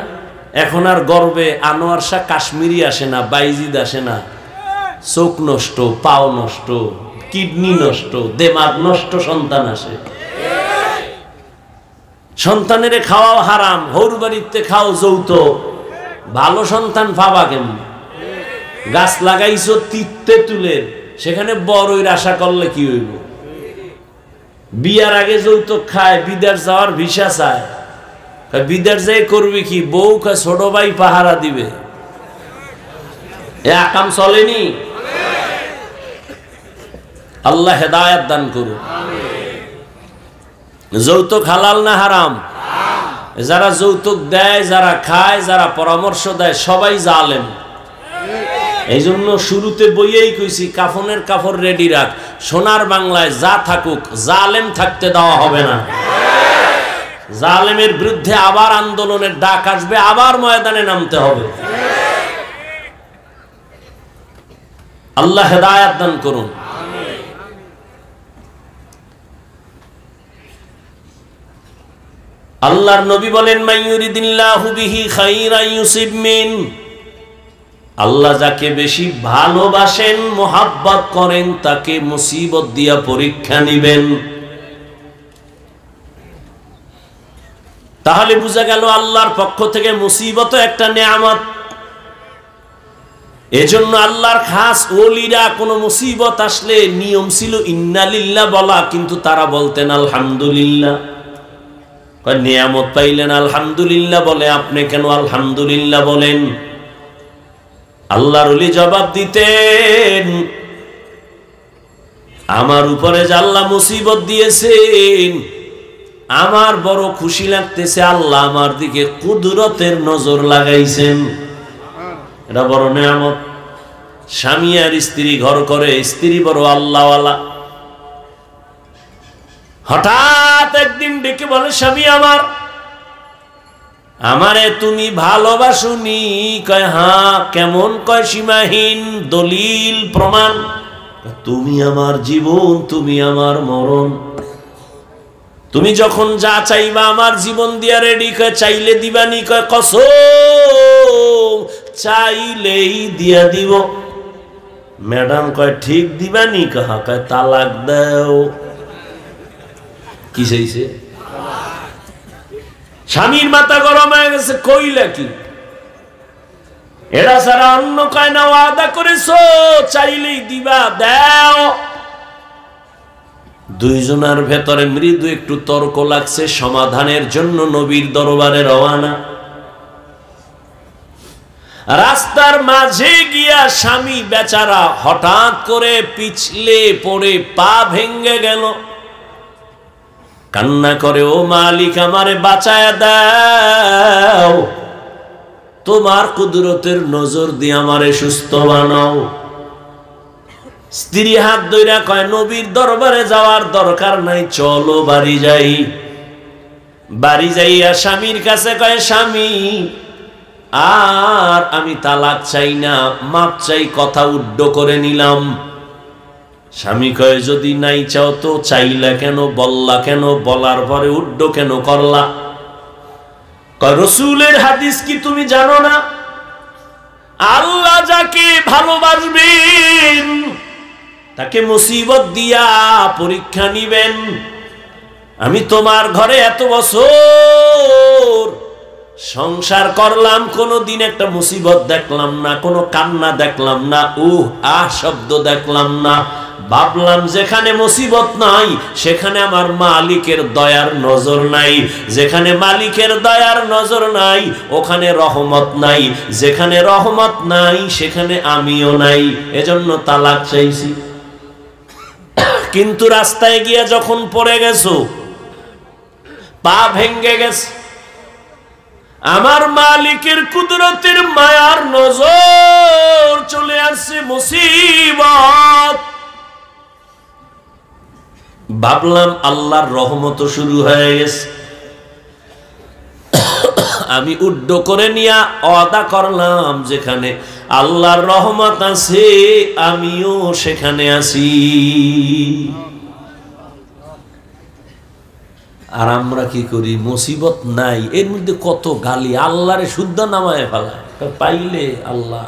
এখন আর গর্বে আনোয়ার শাহ কাশ্মীরি আসে না, বাইজিদ আসে না। চোখ নষ্ট, পাও নষ্ট, কিডনি নষ্ট, দেমাগ নষ্ট সন্তান আসে। সন্তানের খাওয়াও হারাম, হৌর বাড়িতে খাও যৌতুক। ভালো সন্তান পাবা কেমন? গাছ লাগাইছো তেঁতুলের, সেখানে বড়ই আশা করলে কি হইব? বিয়ার আগে যৌতুক খায়, বিদেশ যাওয়ার ভিসা চায়। বিদেশ যাই করবে কি? বউ খায় ছোট ভাই পাহারা দিবে। এ আকাম চলেনি। আল্লাহ হেদায়েত দান করুন। যৌতুক হালাল না হারাম? যারা যৌতুক দেয়, যারা খায়, যারা পরামর্শ দেয়, সবাই জালেম। এই জন্য শুরুতে বইয়েই কইছি, কাফনের কাপড় রেডি রাখ। সোনার বাংলায় যা থাকুক, জালেম থাকতে দেওয়া হবে না। জালেমের বিরুদ্ধে আবার আন্দোলনের ডাক আসবে, আবার ময়দানে নামতে হবে। আল্লাহ হেদায়েত দান করুন। আল্লাহর নবী বলেন, মাইয়ুরিদিল্লাহু বিহি খায়রান ইউসিব মিন। আল্লাহ যাকে বেশি ভালোবাসেন, মোহাব্বত করেন, তাকে মুসিবত দিয়া পরীক্ষা নিবেন। তাহলে বুঝা গেল আল্লাহর পক্ষ থেকে মুসিবত একটা নেয়ামত। এজন্য আল্লাহর খাস ওলিরা কোন মুসিবত আসলে নিয়ম ছিল ইন্না লিল্লাহ বলা, কিন্তু তারা বলতেন আলহামদুলিল্লাহ। নিয়ামত পাইলেন আলহামদুলিল্লাহ বলে, আপনি কেন আলহামদুলিল্লাহ বলেন? আল্লাহর ওলি জবাব দিতেন, আমার উপরে যে আল্লাহ মুসিবত দিয়েছেন, আমার বড় খুশি লাগতেছে। আল্লাহ আমার দিকে কুদরতের নজর লাগাইছেন, এটা বড় নিয়ামত। স্বামী আর স্ত্রী ঘর করে, স্ত্রী বড় আল্লাহওয়ালা। হঠাৎ একদিন ডেকে বলে, স্বামী আমার, আমারে তুমি ভালোবাসুনি? কয় হ্যাঁ। কেমন? কয় সীমাহীন, দলিল প্রমাণ। তুমি আমার জীবন, তুমি আমার মরণ, তুমি যখন যা চাইবা আমার জীবন দিয়া রেডি। কয় চাইলে দিবানি? কয় কসম চাইলেই দিয়া দিব। ম্যাডাম কয় ঠিক দিবানি? কাহা? কয় তালাক দাও। কি চাইছে? স্বামীর মাথা গরম হয়ে গেছে, কইলা কি? এরা সারা অন্য কয় না, ওয়াদা করেছো চাইলেই দিবা, দাও। দুইজনের ভেতরে মৃদু একটু তর্ক লাগছে, সমাধানের জন্য নবীর দরবারে রওনা। রাস্তার মাঝে গিয়া স্বামী বেচারা হঠাৎ করে পিছলে পড়ে পা ভেঙে গেল। কান্না করে, ও মালিক আমারে বাঁচায়া দাও, তোমার কুদরতের নজর দিয়ে আমারে সুস্থ বানাও। স্ত্রী হাত ধইরা কয়, নবীর দরবারে যাওয়ার দরকার নাই, চলো বাড়ি যাই। বাড়ি যাইয়া স্বামীর কাছে কয়, স্বামী আর আমি তালাক চাই না, মাপ চাই, কথা উড্ড করে নিলাম। স্বামী কয়, যদি নাই চাও তো চাইলা কেন, বললা কেন, বলার পরে উড্ড কেন করলা? কয়, রসুলের হাদিস কি তুমি জানো না? আল্লাহ যাকে ভালোবাসবেন তাকে মুসিবত দিয়া পরীক্ষা নিবেন। আমি তোমার ঘরে এত বছর সংসার করলাম, কোনোদিন একটা মুসিবত দেখলাম না, কোনো কান্না দেখলাম না, শব্দ দেখলাম না। ভাবলাম যেখানে মুসিবত নাই সেখানে আমার মালিকের দয়ার নজর নাই, যেখানে মালিকের দয়ার নজর নাই ওখানে রহমত নাই, যেখানে রহমত নাই সেখানে আমিও নাই, এজন্য তালাক চাইছি। কিন্তু রাস্তায় গিয়া যখন পড়ে গেছো, পা ভেঙ্গে গেছে, আমার মালিকের কুদরতের মায়ার নজর চলে আসছে, মুসিবত। ভাবলাম আল্লাহর রহমত শুরু হয়ে গেছে। আমি উড্ড করে নিয়া ওয়াদা করলাম, যেখানে আল্লাহর রহমত আছে আমিও সেখানে আছি। আর আমরা কি করি? মুসিবত নাই, এর মধ্যে কত গালি, আল্লাহরে শুদ্ধ নামায় ফেলায়। পাইলে আল্লাহ,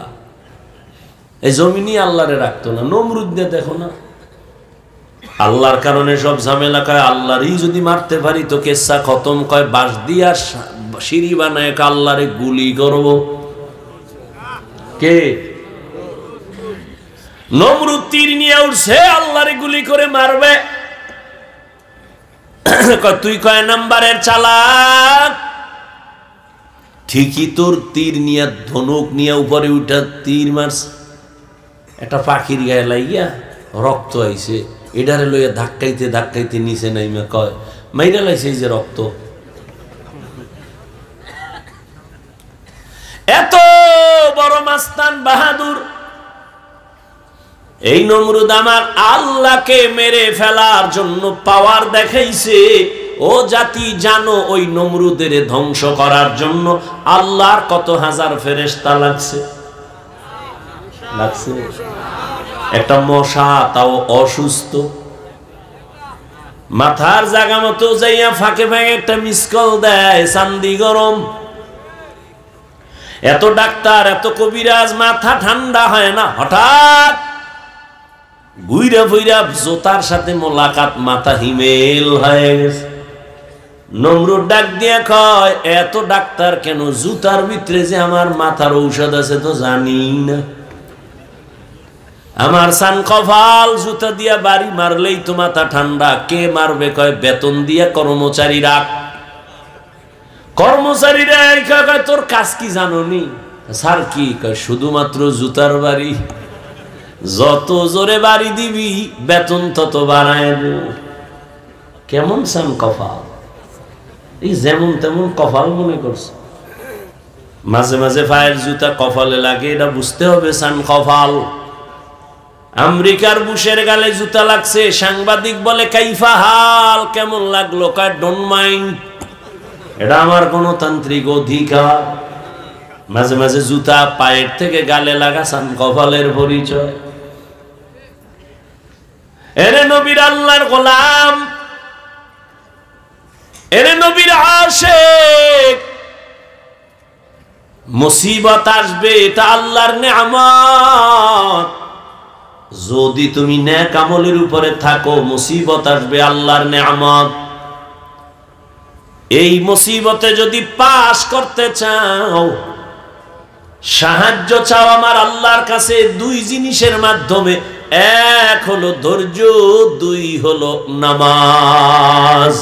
এই জমিনই আল্লাহরে রাখতো না। নমরুদ দিয়ে দেখো না, আল্লাহর কারণে সব ঝামেলা। কয় আল্লাহরই যদি মারতে পারি তো কেসা খতম। কয় বাঁশ দিয়া সিঁড়ি বানায় আল্লাহরে গুলি করব। কে? নমরুদ তীর নিয়ে উঠছে, আল্লাহরে গুলি করে মারবে। তুই কয় নাম্বারের চালাক? ঠিকই তোর তীর নিয়ে, ধনুক নিয়ে উপরে উঠা তীর মারছে, একটা পাখির গায়ে লাগিয়া রক্ত আইছে, এটারে লইয়া ধাক্কাইতে ধাক্কাইতে নিচে নাইমা কয় মাইরা লাইছে এই যে রক্ত। এত বড় মাস্তান বাহাদুর এই নমরুদ আমার আল্লাহকে মেরে ফেলার জন্য পাওয়ার দেখাইছে। ও জাতি জানো, ওই নমরুদের ধ্বংস করার জন্য আল্লাহর কত হাজার ফেরেশতা লাগছে। একটা মশা তাও অসুস্থ, মাথার জায়গা মতো যাইয়া ফাঁকে ফাঁকে একটা মিসকল দেয়, চান্দি গরম। এত ডাক্তার, এত কবিরাজ, মাথা ঠান্ডা হয় না। হঠাৎ ঘুইরা ফুইরা জোতার সাথে মোলাকাত, মাথা হিমেল হয়ে গেছে। নমরুদ ডাক দিয়া কয়, এত ডাক্তার কেন? জুতার ভিতরে যে আমার মাথার ঔষধ আছে তো জানি না। আমার সান কপাল, জুতা দিয়া বাড়ি মারলেই তো মাথা ঠান্ডা। কে মারবে? কয় বেতন দিয়া কর্মচারী রাখ। কর্মচারীরা কয় তোর কাজ কি জানোনি? স্যার কি? কয় শুধুমাত্র জুতার বাড়ি, যত জোরে বাড়ি দিবি বেতন তত বাড়ায় দেব। কেমন সান কপাল! এই যেমন তেমন কপাল মনে করছে। মাঝে মাঝে পায়ের জুতা কপালে লাগে, এটা বুঝতে হবে সান কপাল। আমেরিকার বুশের গালে জুতা লাগছে, সাংবাদিক বলে কাইফা হাল, কেমন লাগলো? কয় ডোন্ট মাইন্ড, এটা আমার গণতান্ত্রিক অধিকার। মাঝে মাঝে জুতা পায়ের থেকে গালে লাগাছেন, কপালের পরিচয়। এরে নবীর আল্লাহর গোলাম, এরে নবীর আশিক, মুসিবত আসবে, এটা আল্লাহর নেয়ামত। যদি তুমি নেক আমলের উপরে থাকো, মুসিবত আসবে, আল্লাহর নেয়ামত। এই মুসিবতে যদি পাস করতে চাও, সাহায্য চাও আমার আল্লাহর কাছে দুই জিনিসের মাধ্যমে। এক হলো ধৈর্য, দুই হলো নামাজ।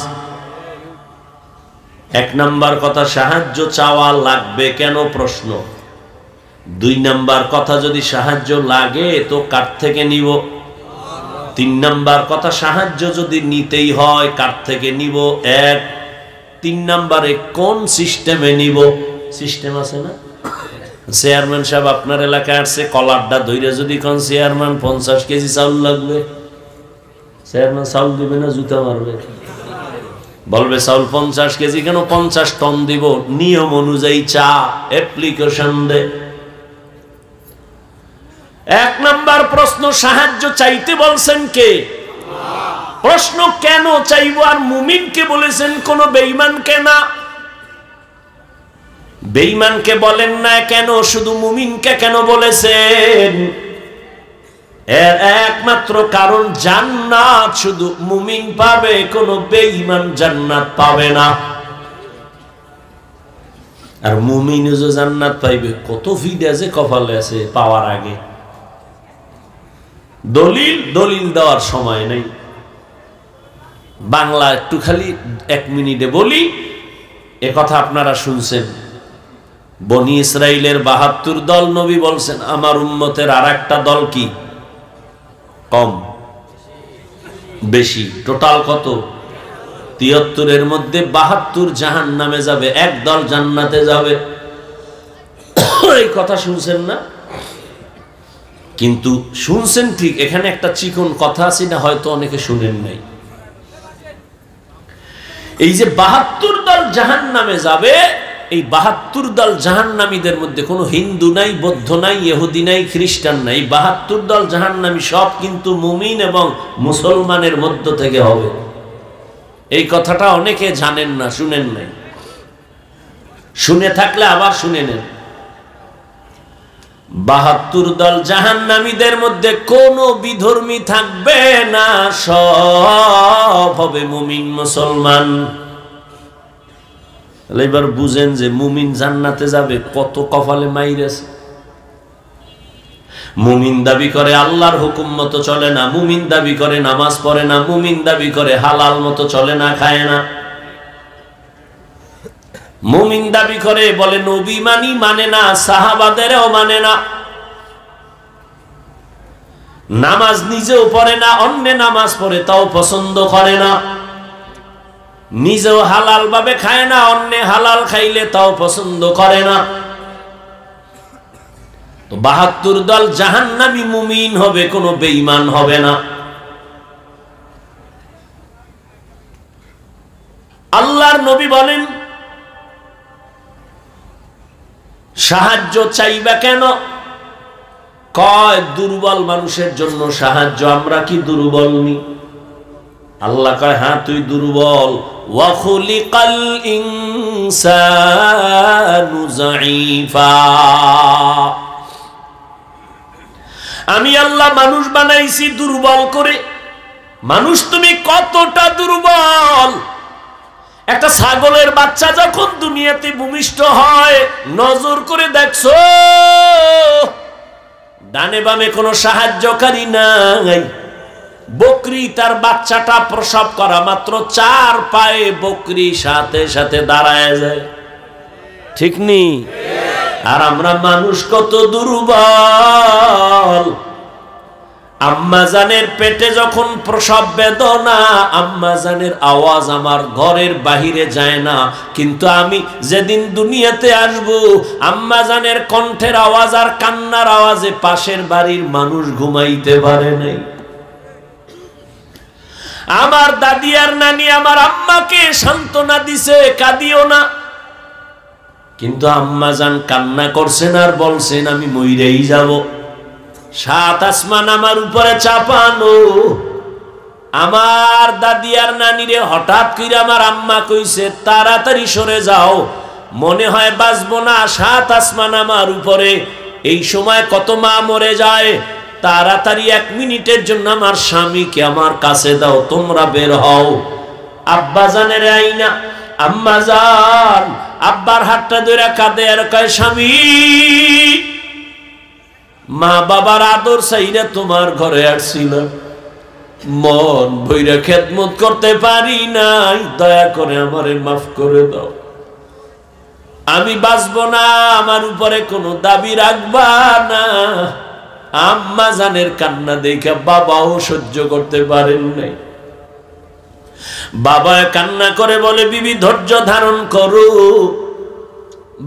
এক নাম্বার কথা, সাহায্য চাওয়া লাগবে কেন প্রশ্ন। দুই নাম্বার কথা, যদি সাহায্য লাগে তো কার থেকে নিব। তিন নাম্বার কথা, সাহায্য যদি নিতেই হয় কার থেকে নিব। এক। তিন নাম্বারে কোন সিস্টেমে নিব। সিস্টেম আছে না? চেয়ারম্যান সাহেব আপনার এলাকায় আসছে, কলারটা ধইরে যদি কোন চেয়ারম্যান 50 কেজি চাউল লাগবে, চেয়ারম্যান চাউল দিবে না জুতা মারবে? বলবে চাউল 50 কেজি কেন, 50 টন দিব, নিয়ম অনুযায়ী চা অ্যাপ্লিকেশন দে। এক নাম্বার প্রশ্ন, সাহায্য চাইতে বলছেন কে? প্রশ্ন কেন চাইবো? আর মুমিনকে বলেছেন, কোন বেঈমানকে না। বেঈমানকে বলেন না কেন, শুধু মুমিনকে কেন বলেছেন? এর একমাত্র কারণ, জান্নাত শুধু মুমিন পাবে, কোন বেঈমান জান্নাত পাবে না। আর মুমিন যে জান্নাত পাইবে, কত ভিড় যে কপালে আছে পাওয়ার আগে। দলিল দেওয়ার সময় নেই, বাংলা একটু খালি 1 মিনিটে বলি। এ কথা আপনারা শুনছেন, বনি ইসরাইলের 72 দল, নবী বলছেন আমার উম্মতের আর একটা দল কি কম বেশি, টোটাল কত? 73। এর মধ্যে 72 জাহান্নামে যাবে, এক দল জান্নাতে যাবে। এই কথা শুনছেন না? কিন্তু শুনছেন ঠিক, এখানে একটা চিকন কথা আছে না, হয়তো অনেকে শুনেন নাই। এই যে 72 দল জাহান্নামে যাবে, এই 72 দল জাহান্নামীদের মধ্যে কোনো হিন্দু নাই, বৌদ্ধ নাই, ইহুদি নাই, খ্রিস্টান নাই। 72 দল জাহান্নামী সব কিন্তু মুমিন এবং মুসলমানের মধ্য থেকে হবে। এই কথাটা অনেকে জানেন না, শুনেন নাই। শুনে থাকলে আবার শুনে নেন। 72 দল জাহান্নামীদের মধ্যে কোনো বিধর্মী থাকবে না, সব হবে মুমিন মুসলমান। এবার বুঝেন যে মুমিন জান্নাতে যাবে, কত কপালে মাইরেছে। মুমিন দাবি করে আল্লাহর হুকুম মতো চলে না, মুমিন দাবি করে নামাজ পড়ে না, মুমিন দাবি করে হালাল মতো চলে না, খায় না। মুমিন দাবি করে বলে নবী মানি, মানে না, সাহাবাদেরও মানে না। নামাজ নিজেও পড়ে না, অন্য নামাজ পড়ে তাও পছন্দ করে না। নিজেও হালাল ভাবে খায় না, অন্য হালাল খাইলে তাও পছন্দ করে না। তো 72 দল জাহান্নামী মুমিন হবে, কোনো বেঈমান হবে না। আল্লাহর নবী বলেন সাহায্য চাইবা কেন? কয় দুর্বল মানুষের জন্য সাহায্য। আমরা কি দুর্বল নি? আল্লাহ কয় হ্যাঁ তুই দুর্বল। ওয়া খুলিকাল ইনসানু যায়ীফা, আমি আল্লাহ মানুষ বানাইছি দুর্বল করে। মানুষ তুমি কতটা দুর্বল! একটা ছাগলের বাচ্চা যখন দুনিয়াতে ভূমিষ্ঠ হয়, নজর করে দেখছো ডানে বামে কোনো সাহায্যকারী নাই। বকরি তার বাচ্চাটা প্রসব করা মাত্র 4 পায়ে বকরি সাথে সাথে দাঁড়ায় যায়, ঠিক নি? আর আমরা মানুষ কত দুর্বল! আম্মা জানের পেটে যখন প্রসব বেদনা, আম্মা জানের আওয়াজ আমার ঘরের বাহিরে যায় না, কিন্তু আমি যেদিন দুনিয়াতে আসব আম্মা জানের কণ্ঠের আওয়াজ আর কান্নার আওয়াজে পাশের বাড়ির মানুষ ঘুমাইতে পারে নাই। আমার দাদি আর নানি আমার আম্মাকে সান্ত্বনা দিছে, কাঁদিও না, কিন্তু আম্মা জান কান্না করছেন আর বলছেন আমি মইরেই যাব। 7 আসমান আমার উপরে চাপানো। আমার দাদি আর নানিরে হঠাৎ করে আমার আম্মা কইছে তাড়াতাড়ি সরে যাও, মনে হয় বাঁচবো না, 7 আসমান আমার উপরে। এই সময় কত মা মরে যায়, তাড়াতাড়ি 1 মিনিটের জন্য আমার স্বামীকে আমার কাছে দাও, তোমরা বের হও। আব্বা জানের আইনা আম্মা জান আব্বার হাতটা ধরে কাঁদে আর কয় স্বামী, মা বাবার আদর চাইরা তোমার ঘরে আসছিলাম, মন ভইরা খেদমত করতে পারি নাই, দয়া করে আমারে মাফ করে দাও, আমি বাঁচবো না, আমার উপরে কোনো দাবি রাখবা না। আম্মা জানের কান্না দেখে বাবাও সহ্য করতে পারেন নাই। বাবা কান্না করে বলে বিবি ধৈর্য ধারণ করো।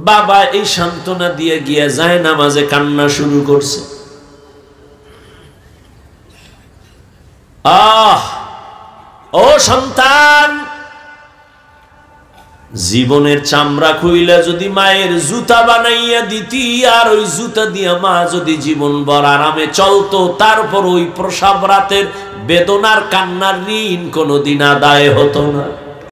বাবা এই সান্ত্বনা দিয়ে গিয়ে যায় নামাজে কান্না শুরু করছে। ও সন্তান, জীবনের চামড়া খুইলা যদি মায়ের জুতা বানাইয়া দিতি, আর ওই জুতা দিয়া মা যদি জীবন ভর আরামে চলতো, তারপর ওই প্রসব রাতের বেদনার কান্নার ঋণ কোনোদিন আদায় হতো না।